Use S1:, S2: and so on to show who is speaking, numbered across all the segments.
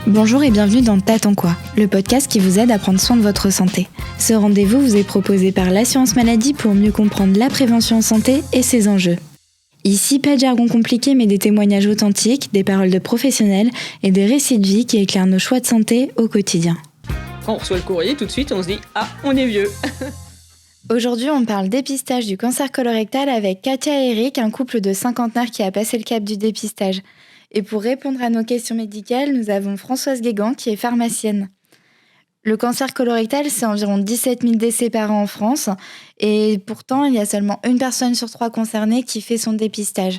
S1: Bonjour et bienvenue dans T'attends quoi, le podcast qui vous aide à prendre soin de votre santé. Ce rendez-vous vous est proposé par l'Assurance Maladie pour mieux comprendre la prévention en santé et ses enjeux. Ici, pas de jargon compliqué mais des témoignages authentiques, des paroles de professionnels et des récits de vie qui éclairent nos choix de santé au quotidien.
S2: Quand on reçoit le courrier, tout de suite on se dit « Ah, on est vieux !»
S1: Aujourd'hui, on parle dépistage du cancer colorectal avec Katia et Eric, un couple de cinquantenaires qui a passé le cap du dépistage. Et pour répondre à nos questions médicales, nous avons Françoise Guégan qui est pharmacienne. Le cancer colorectal, c'est environ 17 000 décès par an en France. Et pourtant, il y a seulement une personne sur 3 concernée qui fait son dépistage.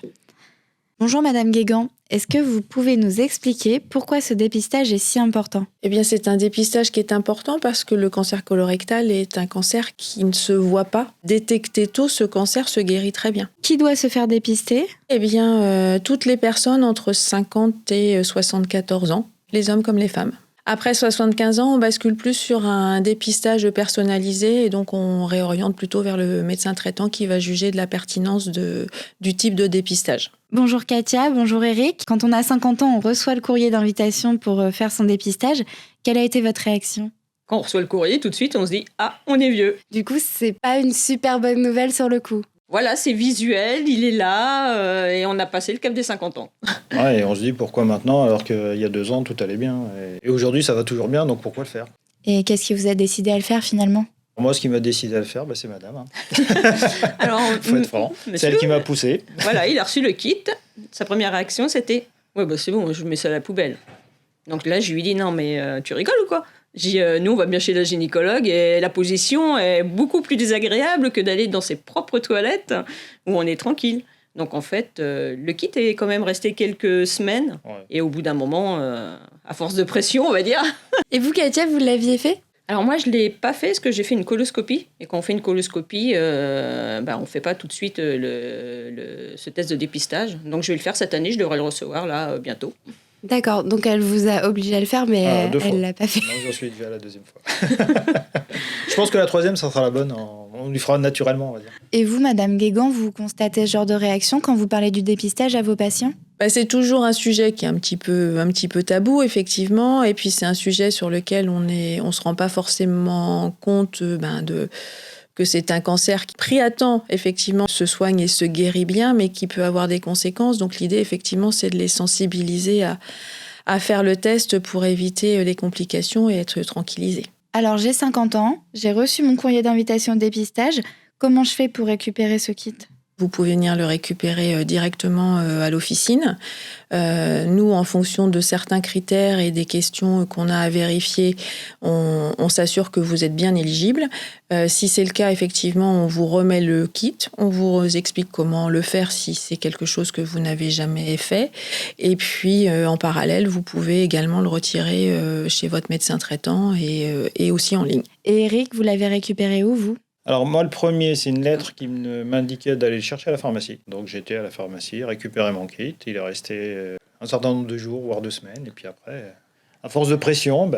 S1: Bonjour Madame Guégan, est-ce que vous pouvez nous expliquer pourquoi ce dépistage est si important ?
S3: Eh bien, c'est un dépistage qui est important parce que le cancer colorectal est un cancer qui ne se voit pas. Détecté tôt, ce cancer se guérit très bien.
S1: Qui doit se faire dépister ?
S3: Eh bien, toutes les personnes entre 50 et 74 ans, les hommes comme les femmes. Après 75 ans, on bascule plus sur un dépistage personnalisé et donc on réoriente plutôt vers le médecin traitant qui va juger de la pertinence du type de dépistage.
S1: Bonjour Katia, bonjour Eric. Quand on a 50 ans, on reçoit le courrier d'invitation pour faire son dépistage. Quelle a été votre réaction ?
S2: Quand on reçoit le courrier, tout de suite on se dit « Ah, on est vieux !»
S1: Du coup, c'est pas une super bonne nouvelle sur le coup.
S2: Voilà, c'est visuel, il est là et on a passé le cap des 50 ans.
S4: Ouais, et on se dit pourquoi maintenant alors qu'il y a 2 ans tout allait bien. Et aujourd'hui ça va toujours bien, donc pourquoi le faire ?
S1: Et qu'est-ce qui vous a décidé à le faire finalement ?
S4: Moi, ce qui m'a décidé à le faire, c'est madame.
S2: Alors,
S4: Faut être franc. C'est elle qui m'a poussé.
S2: Voilà, il a reçu le kit. Sa première réaction c'était « Ouais, c'est bon, je mets ça à la poubelle. » Donc là, je lui ai dit « Non, mais tu rigoles ou quoi ?» J'ai dit « Nous, on va bien chez la gynécologue et la position est beaucoup plus désagréable que d'aller dans ses propres toilettes où on est tranquille. » Donc en fait, le kit est quand même resté quelques semaines. Ouais. Et au bout d'un moment, à force de pression, on va dire.
S1: Et vous, Katia, vous l'aviez fait ?
S2: Alors moi, je ne l'ai pas fait parce que j'ai fait une coloscopie. Et quand on fait une coloscopie, on ne fait pas tout de suite ce test de dépistage. Donc je vais le faire cette année, je devrais le recevoir là bientôt.
S1: D'accord, donc elle vous a obligé à le faire, mais elle ne l'a pas fait.
S4: Non, j'en suis déjà à la 2e fois. Je pense que la 3e, ça sera la bonne. On lui fera naturellement, on va dire.
S1: Et vous, Madame Guégan, vous constatez ce genre de réaction quand vous parlez du dépistage à vos patients ?
S3: C'est toujours un sujet qui est un petit peu tabou, effectivement. Et puis, c'est un sujet sur lequel on se rend pas forcément compte que c'est un cancer qui, pris à temps, effectivement, se soigne et se guérit bien, mais qui peut avoir des conséquences. Donc, l'idée, effectivement, c'est de les sensibiliser à faire le test pour éviter les complications et être tranquillisés.
S1: Alors, j'ai 50 ans, j'ai reçu mon courrier d'invitation au dépistage. Comment je fais pour récupérer ce kit ?
S3: Vous pouvez venir le récupérer directement à l'officine. Nous, en fonction de certains critères et des questions qu'on a à vérifier, on s'assure que vous êtes bien éligible. Si c'est le cas, effectivement, on vous remet le kit. On vous explique comment le faire si c'est quelque chose que vous n'avez jamais fait. Et puis, en parallèle, vous pouvez également le retirer chez votre médecin traitant et aussi en ligne.
S1: Et Eric, vous l'avez récupéré où, vous ?
S4: Alors moi, le premier, c'est une lettre qui m'indiquait d'aller le chercher à la pharmacie. Donc j'étais à la pharmacie, récupérer mon kit. Il est resté un certain nombre de jours, voire 2 semaines. Et puis après, à force de pression,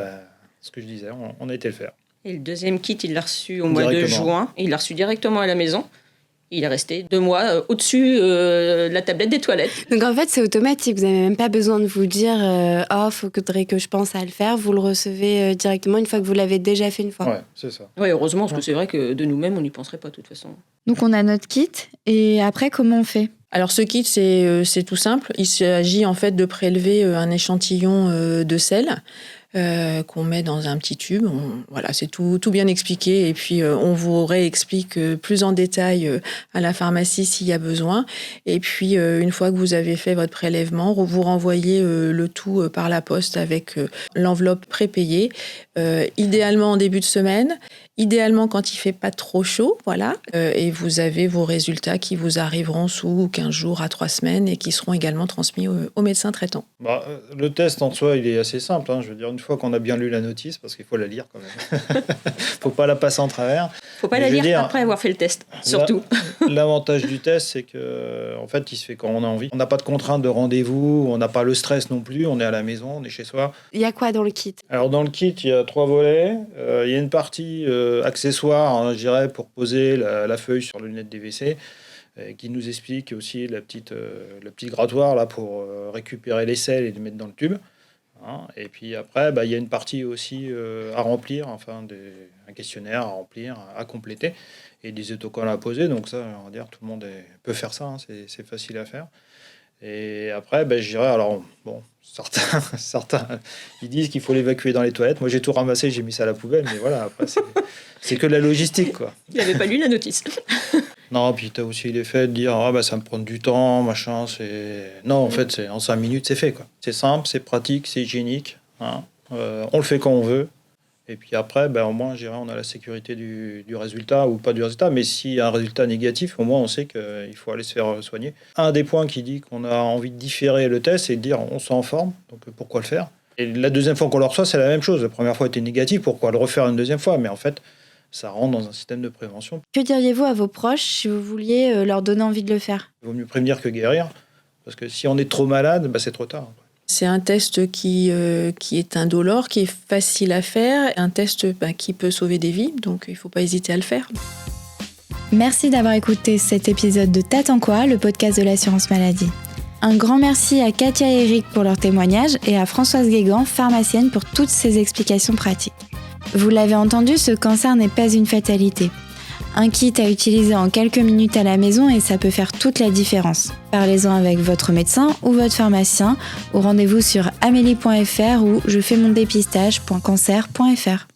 S4: ce que je disais, on a été le faire.
S2: Et le deuxième kit, il l'a reçu au mois de juin. Il l'a reçu directement à la maison. Il est resté 2 mois au-dessus de la tablette des toilettes.
S1: Donc en fait, c'est automatique. Vous n'avez même pas besoin de vous dire « Oh, faudrait que je pense à le faire ». Vous le recevez directement une fois que vous l'avez déjà fait une fois.
S4: Ouais, c'est ça.
S2: Oui, heureusement, parce que c'est vrai que de nous-mêmes, on n'y penserait pas de toute façon.
S1: Donc on a notre kit. Et après, comment on fait ?
S3: Alors ce kit, c'est tout simple. Il s'agit en fait de prélever un échantillon de sel qu'on met dans un petit tube. Voilà, c'est tout bien expliqué. Et puis on vous réexplique plus en détail à la pharmacie s'il y a besoin. Et puis une fois que vous avez fait votre prélèvement, vous renvoyez le tout par la poste avec l'enveloppe prépayée. Idéalement en début de semaine. Idéalement quand il fait pas trop chaud, voilà. Et vous avez vos résultats qui vous arriveront sous 15 jours à 3 semaines et qui seront également transmis au médecin traitant.
S4: Le test en soi, il est assez simple. Je veux dire, une fois qu'on a bien lu la notice, parce qu'il faut la lire quand même. Faut pas la passer en travers.
S2: Faut pas la lire après avoir fait le test, surtout.
S4: L'avantage du test, c'est que en fait, il se fait quand on a envie. On n'a pas de contrainte de rendez-vous, on n'a pas le stress non plus. On est à la maison, on est chez soi.
S1: Il y a quoi dans le kit ?
S4: Alors dans le kit, il y a 3 volets. Il y a une partie accessoire, je dirais, pour poser la feuille sur le lunette des WC, qui nous explique aussi le petit grattoir là pour récupérer les sels et les mettre dans le tube. Hein. Et puis après, il y a une partie aussi à remplir, un questionnaire à remplir, à compléter, et des autocollants à poser. Donc ça, on va dire, tout le monde peut faire ça, hein, c'est facile à faire. Et après, je dirais, alors, bon, certains ils disent qu'il faut l'évacuer dans les toilettes. Moi, j'ai tout ramassé, j'ai mis ça à la poubelle, mais voilà, après, c'est que de la logistique, quoi.
S2: Il n'avait pas lu la notice.
S4: Non, puis tu as aussi l'effet de dire, ça me prend du temps, machin, Non, en fait, en 5 minutes, c'est fait, quoi. C'est simple, c'est pratique, c'est hygiénique, hein. On le fait quand on veut. Et puis après, au moins, je dirais, on a la sécurité du résultat, ou pas du résultat, mais s'il y a un résultat négatif, au moins, on sait qu'il faut aller se faire soigner. Un des points qui dit qu'on a envie de différer le test, c'est de dire, on s'en en forme, donc pourquoi le faire? Et la deuxième fois qu'on le reçoit, c'est la même chose. La première fois était négative, pourquoi le refaire une deuxième fois? Mais en fait, ça rentre dans un système de prévention.
S1: Que diriez-vous à vos proches si vous vouliez leur donner envie de le faire?
S4: Il vaut mieux prévenir que guérir, parce que si on est trop malade, c'est trop tard.
S3: C'est un test qui est indolore, qui est facile à faire, un test qui peut sauver des vies, donc il ne faut pas hésiter à le faire.
S1: Merci d'avoir écouté cet épisode de T'attends en quoi, le podcast de l'assurance maladie. Un grand merci à Katia et Eric pour leur témoignage et à Françoise Guégan, pharmacienne, pour toutes ces explications pratiques. Vous l'avez entendu, ce cancer n'est pas une fatalité. Un kit à utiliser en quelques minutes à la maison et ça peut faire toute la différence. Parlez-en avec votre médecin ou votre pharmacien ou rendez-vous sur amélie.fr ou jefaimondepistage.cancer.fr.